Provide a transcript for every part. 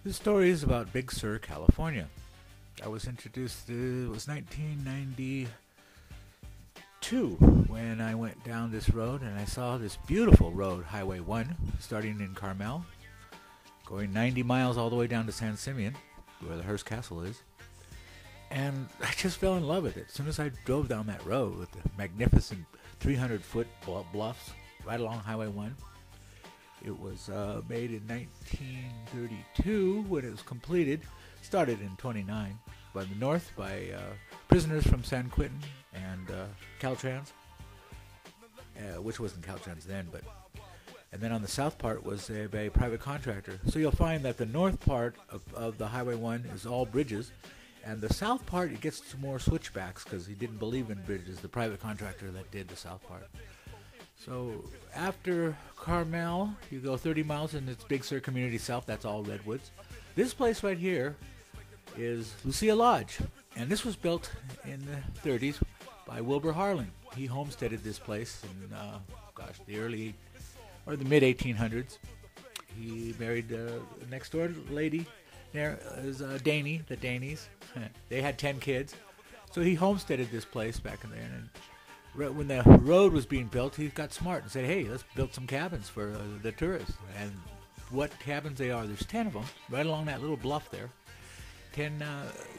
This story is about Big Sur, California. I was introduced, it was 1992 when I went down this road and I saw this beautiful road, Highway 1, starting in Carmel, going 90 miles all the way down to San Simeon, where the Hearst Castle is. And I just fell in love with it. As soon as I drove down that road with the magnificent 300-foot bluffs right along Highway 1, it was made in 1932 when it was completed. Started in 29 by the north by prisoners from San Quentin and Caltrans, which wasn't Caltrans then, and then on the south part was a private contractor. So you'll find that the north part of the Highway 1 is all bridges, and the south part it gets to more switchbacks because he didn't believe in bridges, the private contractor that did the south part. So after Carmel, you go 30 miles and it's Big Sur Community South. That's all redwoods. This place right here is Lucia Lodge, and this was built in the 30s by Wilbur Harlan. He homesteaded this place in, the early or the mid 1800s. He married the next door lady. There is Daney, the Daneys. They had 10 kids, so he homesteaded this place back in there. And when the road was being built, he got smart and said, hey, let's build some cabins for the tourists. And what cabins they are, there's 10 of them right along that little bluff there. 10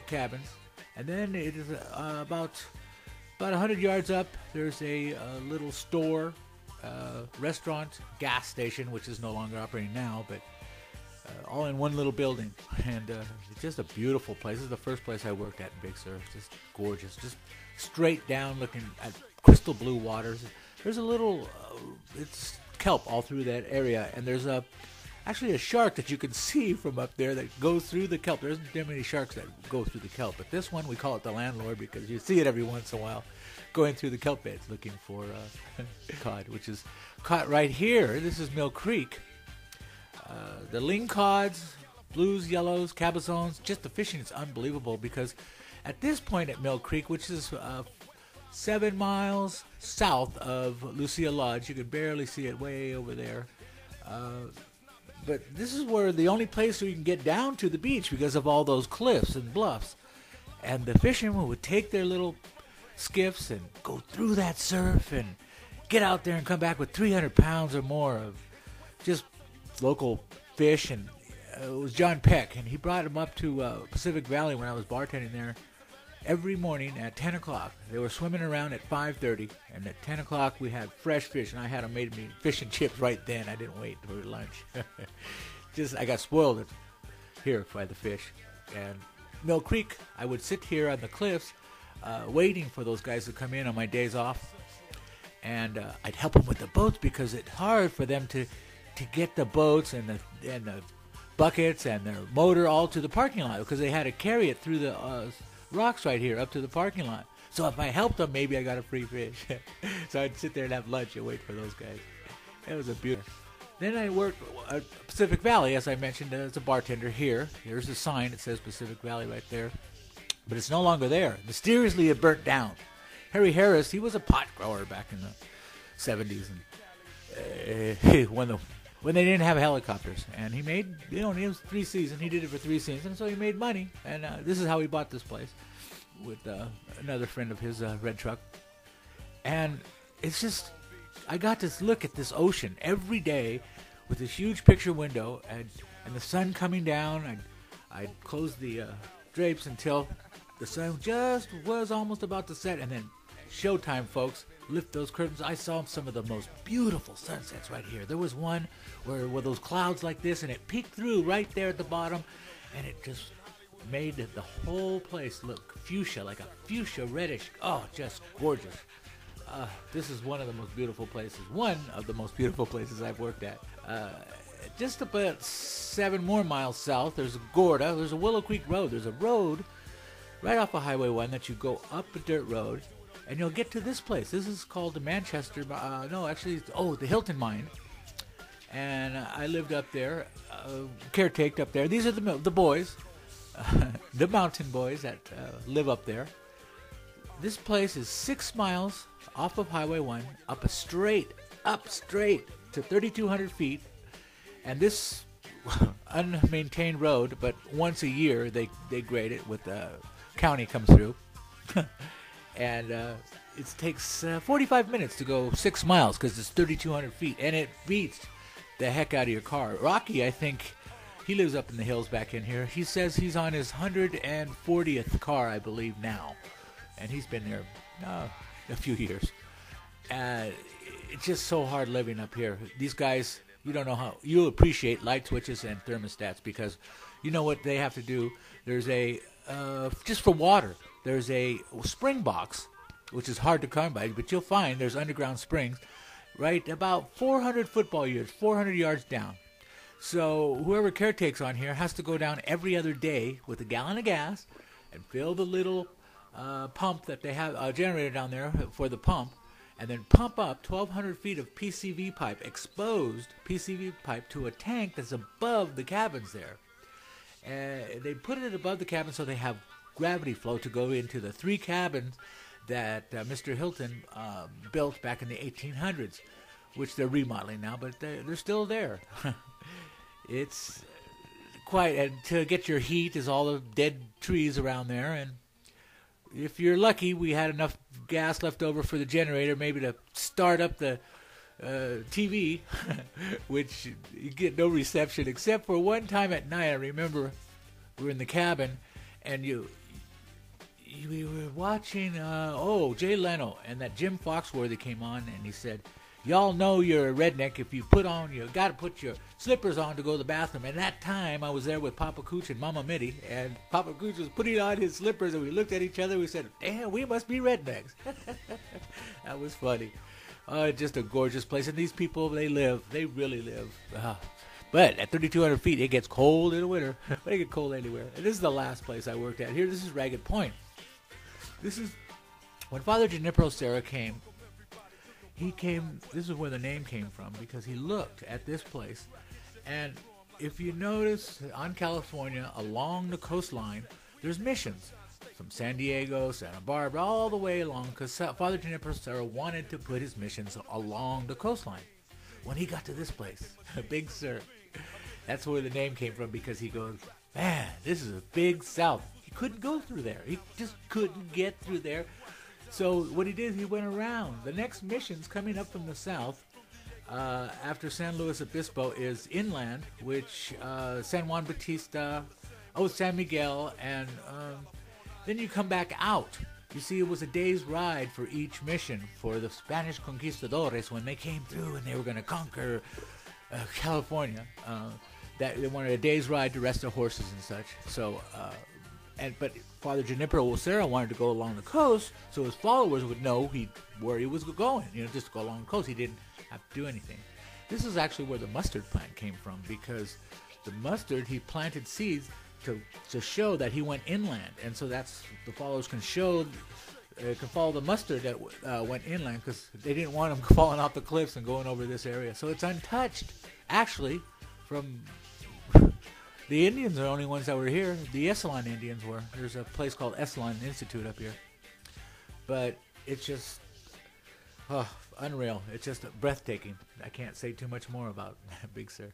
cabins. And then it is about 100 yards up, there's a little store, restaurant, gas station, which is no longer operating now, but all in one little building. And it's just a beautiful place. This is the first place I worked at in Big Sur. Just gorgeous. Just straight down looking at crystal blue waters. There's a little, it's kelp all through that area, and there's actually a shark that you can see from up there that goes through the kelp. There isn't that many sharks that go through the kelp, but this one we call it the landlord because you see it every once in a while going through the kelp beds looking for cod, which is caught right here. This is Mill Creek. The lingcods, blues, yellows, cabezones, just the fishing is unbelievable because at this point at Mill Creek, which is 7 miles south of Lucia Lodge, you can barely see it way over there. But this is where the only place where you can get down to the beach because of all those cliffs and bluffs. And the fishermen would take their little skiffs and go through that surf and get out there and come back with 300 pounds or more of just local fish. And it was John Peck, and he brought them up to Pacific Valley when I was bartending there. Every morning at 10 o'clock, they were swimming around at 5:30, and at 10 o'clock we had fresh fish, and I had them made me fish and chips right then. I didn't wait for lunch. I got spoiled here by the fish. And Mill Creek, I would sit here on the cliffs waiting for those guys to come in on my days off, and I'd help them with the boats because it's hard for them to get the boats and the buckets and their motor all to the parking lot because they had to carry it through the rocks right here up to the parking lot. So if I helped them, maybe I got a free fish. So I'd sit there and have lunch and wait for those guys. It was a beautiful. Then I worked at Pacific Valley, as I mentioned, as a bartender here. There's a sign that says Pacific Valley right there. But it's no longer there. Mysteriously, it burnt down. Harry Harris, he was a pot grower back in the 70s. And when they didn't have helicopters. And he made, it was 3 seasons. He did it for 3 seasons, and so he made money. And this is how he bought this place with another friend of his, Red Truck. And it's just, I got to look at this ocean every day with this huge picture window and the sun coming down. I'd close the drapes until the sun just was almost about to set, and then showtime, folks. Lift those curtains. I saw some of the most beautiful sunsets right here. There was one where those clouds like this, and it peeked through right there at the bottom, and it just made the whole place look fuchsia, like a fuchsia reddish. Oh, just gorgeous. This is one of the most beautiful places. One of the most beautiful places I've worked at. Just about 7 more miles south, there's Gorda. There's a Willow Creek Road. There's a road right off of Highway 1 that you go up a dirt road, and you'll get to this place. This is called the Manchester, the Hilton Mine. And I lived up there, caretaked up there. These are the boys, the mountain boys that live up there. This place is 6 miles off of Highway 1, up straight to 3,200 feet. And this, unmaintained road, but once a year they grade it with the county comes through. And it takes 45 minutes to go 6 miles because it's 3,200 feet, and it beats the heck out of your car. Rocky, I think, he lives up in the hills back in here. He says he's on his 140th car, I believe, now, and he's been there a few years. It's just so hard living up here. These guys, you don't know how. You appreciate light switches and thermostats because you know what they have to do. There's a, just for water, there's a spring box, which is hard to come by, but you'll find there's underground springs right about 400 football yards, 400 yards down. So whoever caretakes on here has to go down every other day with a gallon of gas and fill the little pump that they have, a generator down there for the pump, and then pump up 1,200 feet of PCV pipe, exposed PCV pipe, to a tank that's above the cabins there. And they put it above the cabin so they have gravity flow to go into the 3 cabins that Mr. Hilton built back in the 1800s, which they're remodeling now, but they're still there. It's quite, and to get your heat is all the dead trees around there, and if you're lucky, we had enough gas left over for the generator, maybe to start up the TV, which you get no reception, except for one time at night. I remember we were in the cabin, and we were watching, Jay Leno, and that Jim Foxworthy came on, and he said, y'all know you're a redneck if you got to put your slippers on to go to the bathroom. And that time I was there with Papa Cooch and Mama Mitty, and Papa Cooch was putting on his slippers, and we looked at each other, we said, damn, we must be rednecks. That was funny. Just a gorgeous place, and these people, they really live. But at 3,200 feet, it gets cold in the winter, but it gets cold anywhere. And this is the last place I worked at. Here, this is Ragged Point. This is, when Father Junipero Serra came, this is where the name came from, because he looked at this place. And if you notice, on California, along the coastline, there's missions. From San Diego, Santa Barbara, all the way along, because Father Junipero Serra wanted to put his missions along the coastline. When he got to this place, Big Sur, that's where the name came from, because he goes, man, this is a big south. He couldn't go through there. He just couldn't get through there. So what he did, he went around. The next missions coming up from the south, after San Luis Obispo, is inland, which San Juan Bautista, San Miguel, and then you come back out. You see, it was a day's ride for each mission for the Spanish conquistadores when they came through and they were going to conquer California. That they wanted a day's ride to rest their horses and such. So, but Father Junipero Serra wanted to go along the coast, so his followers would know where he was going. Just go along the coast. He didn't have to do anything. This is actually where the mustard plant came from, because the mustard, he planted seeds to show that he went inland, and so that's the followers can follow the mustard that went inland, because they didn't want him falling off the cliffs and going over this area. So it's untouched, actually, from. The Indians are the only ones that were here. The Esalen Indians were. There's a place called Esalen Institute up here. But it's just unreal. It's just breathtaking. I can't say too much more about Big Sur.